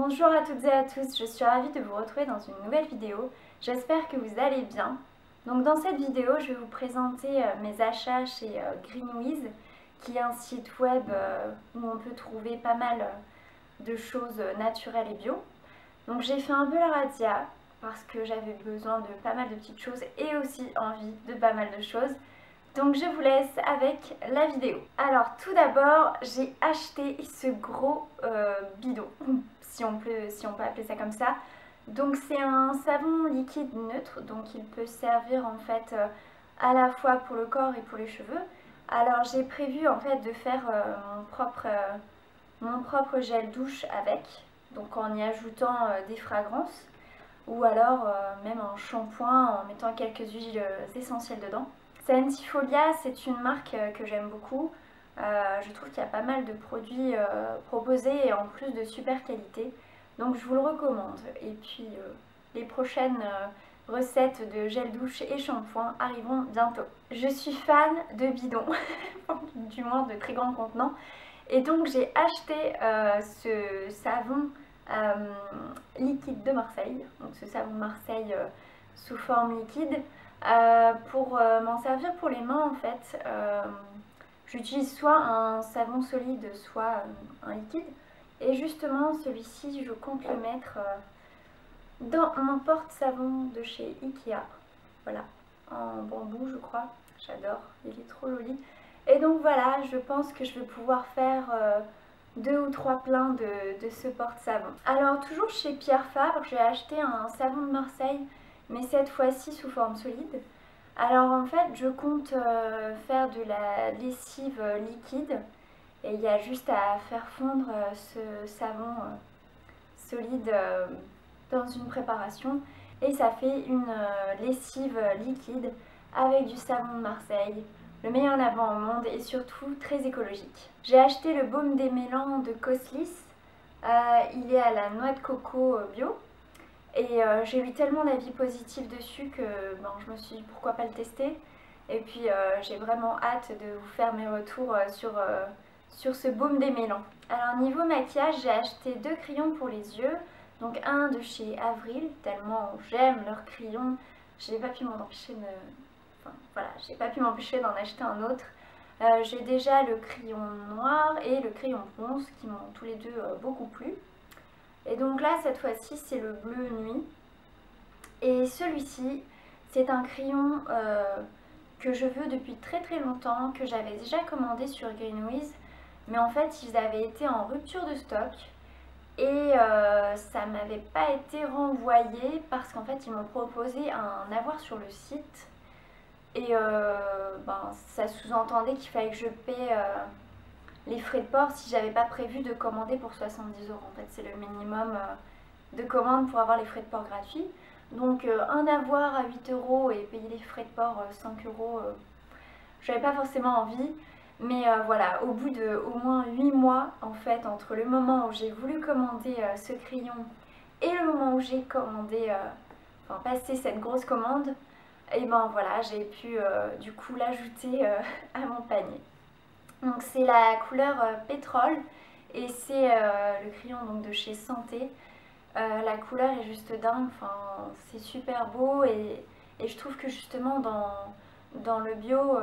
Bonjour à toutes et à tous, je suis ravie de vous retrouver dans une nouvelle vidéo. J'espère que vous allez bien. Donc dans cette vidéo, je vais vous présenter mes achats chez Greenwiz, qui est un site web où on peut trouver pas mal de choses naturelles et bio. Donc j'ai fait un peu la razzia parce que j'avais besoin de pas mal de petites choses et aussi envie de pas mal de choses. Donc je vous laisse avec la vidéo. Alors tout d'abord, j'ai acheté ce gros bidon, si on peut appeler ça comme ça. Donc c'est un savon liquide neutre, donc il peut servir en fait à la fois pour le corps et pour les cheveux. Alors j'ai prévu en fait de faire mon propre gel douche avec, donc en y ajoutant des fragrances ou alors même un shampoing en mettant quelques huiles essentielles dedans. Scientifolia, c'est une marque que j'aime beaucoup. Je trouve qu'il y a pas mal de produits proposés et en plus de super qualité. Donc je vous le recommande. Et puis les prochaines recettes de gel douche et shampoing arriveront bientôt. Je suis fan de bidons, du moins de très grands contenants. Et donc j'ai acheté ce savon liquide de Marseille. Donc ce savon Marseille sous forme liquide. Pour m'en servir pour les mains en fait, j'utilise soit un savon solide, soit un liquide. Et justement celui-ci je compte le mettre dans mon porte-savon de chez Ikea. Voilà, en bambou je crois, j'adore, il est trop joli. Et donc voilà, je pense que je vais pouvoir faire 2 ou 3 pleins de ce porte-savon. Alors toujours chez Pierre Fabre, j'ai acheté un savon de Marseille, mais cette fois-ci sous forme solide. Alors en fait, je compte faire de la lessive liquide et il y a juste à faire fondre ce savon solide dans une préparation et ça fait une lessive liquide avec du savon de Marseille, le meilleur lavant au monde et surtout très écologique. J'ai acheté le baume démêlant de Coslis, il est à la noix de coco bio. Et j'ai eu tellement d'avis positifs dessus que je me suis dit pourquoi pas le tester. Et puis j'ai vraiment hâte de vous faire mes retours sur ce baume démêlant. Alors niveau maquillage, j'ai acheté 2 crayons pour les yeux. Donc un de chez Avril, tellement j'aime leurs crayons. J'ai pas pu m'en empêcher de... Enfin voilà, j'ai pas pu m'empêcher d'en acheter un autre. J'ai déjà le crayon noir et le crayon bronze qui m'ont tous les deux beaucoup plu. Et donc là, cette fois-ci, c'est le bleu nuit. Et celui-ci, c'est un crayon que je veux depuis très très longtemps, que j'avais déjà commandé sur Greenwiz. Mais en fait, ils avaient été en rupture de stock. Et ça m'avait pas été renvoyé parce qu'en fait, ils m'ont proposé un avoir sur le site. Et ça sous-entendait qu'il fallait que je paie... les frais de port si j'avais pas prévu de commander pour 70 €. En fait, c'est le minimum de commande pour avoir les frais de port gratuits. Donc, un avoir à 8 € et payer les frais de port 5 €, j'avais pas forcément envie. Mais voilà, au bout de au moins 8 mois, en fait, entre le moment où j'ai voulu commander ce crayon et le moment où j'ai commandé, passé cette grosse commande, et ben voilà, j'ai pu du coup l'ajouter à mon panier. Donc c'est la couleur pétrole et c'est le crayon donc, de chez Santé. La couleur est juste dingue, c'est super beau et je trouve que justement dans le bio,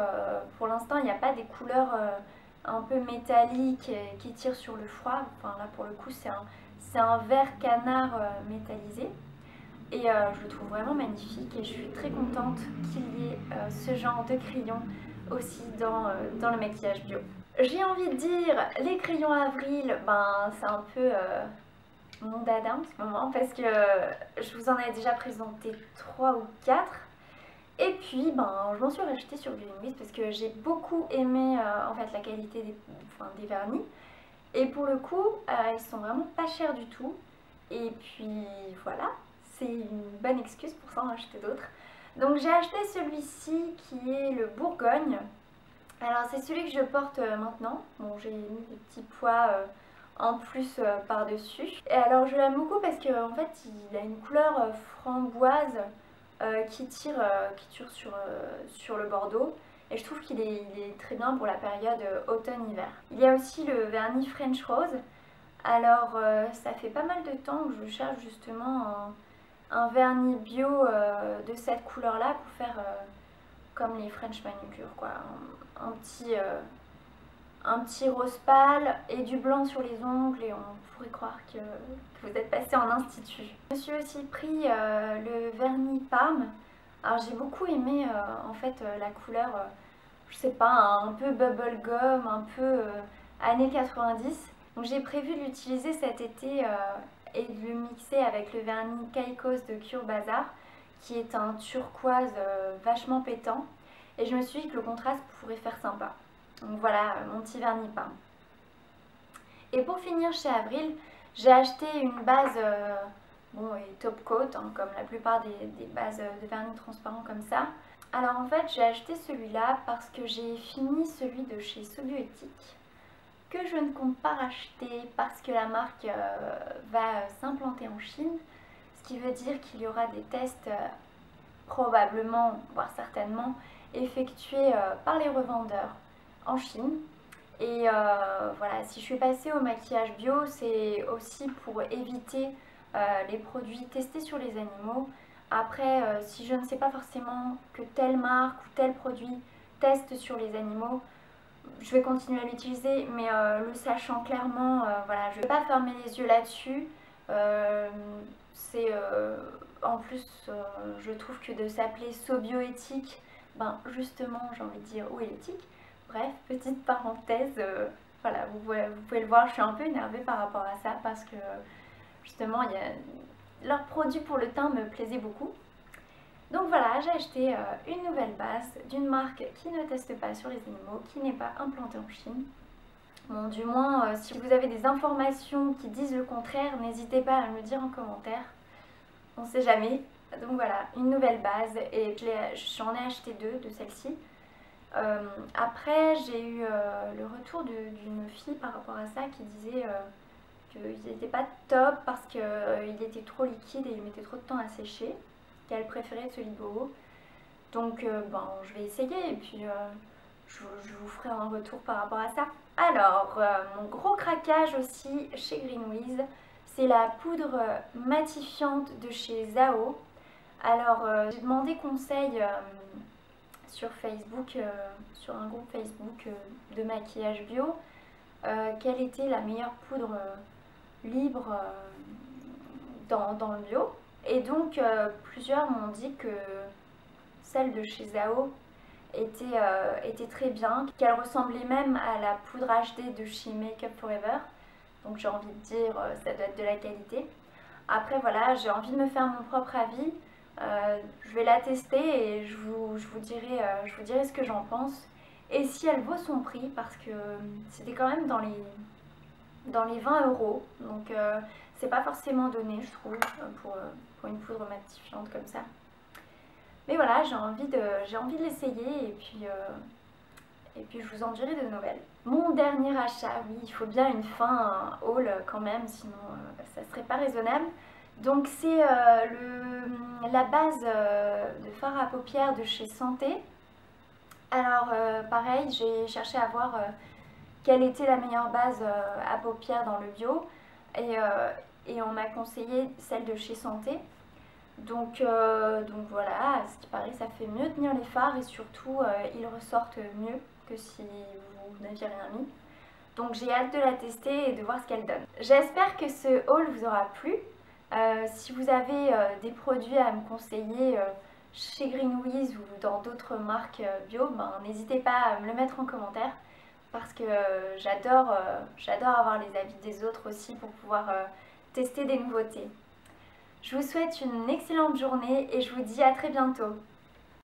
pour l'instant il n'y a pas des couleurs un peu métalliques qui tirent sur le froid. Enfin là pour le coup c'est un vert canard métallisé. Et je le trouve vraiment magnifique et je suis très contente qu'il y ait ce genre de crayon aussi dans le maquillage bio. J'ai envie de dire, les crayons Avril, c'est un peu mon dada en ce moment parce que je vous en ai déjà présenté 3 ou 4. Et puis je m'en suis racheté sur Greenwiz parce que j'ai beaucoup aimé en fait la qualité des vernis. Et pour le coup, ils sont vraiment pas chers du tout. Et puis voilà, c'est une bonne excuse pour s'en acheter d'autres. Donc j'ai acheté celui-ci qui est le Bourgogne. Alors c'est celui que je porte maintenant. Bon, j'ai mis des petits pois en plus par-dessus. Et alors je l'aime beaucoup parce qu'en fait il a une couleur framboise qui tire sur le bordeaux. Et je trouve qu'il est très bien pour la période automne-hiver. Il y a aussi le vernis French Rose. Alors ça fait pas mal de temps que je cherche justement un vernis bio de cette couleur là pour faire comme les French manucure quoi, un petit rose pâle et du blanc sur les ongles et on pourrait croire que vous êtes passé en institut. Je me suis aussi pris le vernis Parme. Alors j'ai beaucoup aimé en fait la couleur, je sais pas, un peu bubblegum, un peu années 90. Donc j'ai prévu de l'utiliser cet été et de le mixer avec le vernis Caicos de Cure Bazar qui est un turquoise vachement pétant. Et je me suis dit que le contraste pourrait faire sympa. Donc voilà mon petit vernis Parme. Et pour finir chez Avril, j'ai acheté une base bon, et top coat, hein, comme la plupart des bases de vernis transparent comme ça. Alors en fait j'ai acheté celui-là parce que j'ai fini celui de chez Sobioéthique que je ne compte pas racheter parce que la marque va s'implanter en Chine, ce qui veut dire qu'il y aura des tests probablement, voire certainement, effectués par les revendeurs en Chine. Et voilà, si je suis passée au maquillage bio, c'est aussi pour éviter les produits testés sur les animaux. Après, si je ne sais pas forcément que telle marque ou tel produit teste sur les animaux, je vais continuer à l'utiliser, mais le sachant clairement, voilà, je ne vais pas fermer les yeux là-dessus. En plus, je trouve que de s'appeler Sobioéthique, ben justement, j'ai envie de dire où est l'éthique. Bref, petite parenthèse, voilà, vous pouvez le voir, je suis un peu énervée par rapport à ça parce que justement, leurs produits pour le teint me plaisaient beaucoup. Donc voilà, j'ai acheté une nouvelle base d'une marque qui ne teste pas sur les animaux, qui n'est pas implantée en Chine. Bon, du moins, si vous avez des informations qui disent le contraire, n'hésitez pas à me le dire en commentaire. On sait jamais. Donc voilà, une nouvelle base et j'en ai acheté deux de celle-ci. Après, j'ai eu le retour d'une fille par rapport à ça qui disait qu'ils n'étaient pas top parce qu'il était trop liquide et il mettait trop de temps à sécher, qu'elle préférait celui de Boho. Donc bon, je vais essayer et puis je vous ferai un retour par rapport à ça. Alors, mon gros craquage aussi chez Greenwiz, c'est la poudre matifiante de chez Zao. Alors, j'ai demandé conseil sur Facebook, sur un groupe Facebook de maquillage bio, quelle était la meilleure poudre libre dans le bio. Et donc, plusieurs m'ont dit que celle de chez Zao était très bien, qu'elle ressemblait même à la poudre HD de chez Make Up Forever. Donc j'ai envie de dire, ça doit être de la qualité. Après voilà, j'ai envie de me faire mon propre avis. Je vais la tester et je vous dirai ce que j'en pense. Et si elle vaut son prix, parce que c'était quand même dans les 20 €. Donc c'est pas forcément donné, je trouve, pour une poudre matifiante comme ça. Mais voilà, j'ai envie de l'essayer et puis je vous en dirai de nouvelles. Mon dernier achat, oui, il faut bien une fin, un haul quand même, sinon ça serait pas raisonnable. Donc c'est la base de fard à paupières de chez Santé. Alors pareil, j'ai cherché à voir quelle était la meilleure base à paupières dans le bio et on m'a conseillé celle de chez Santé. Donc voilà, à ce qui paraît, ça fait mieux tenir les fards et surtout ils ressortent mieux que si vous n'aviez rien mis. Donc j'ai hâte de la tester et de voir ce qu'elle donne. J'espère que ce haul vous aura plu. Si vous avez des produits à me conseiller chez Greenwiz ou dans d'autres marques bio, ben, n'hésitez pas à me le mettre en commentaire parce que j'adore avoir les avis des autres aussi pour pouvoir tester des nouveautés. Je vous souhaite une excellente journée et je vous dis à très bientôt.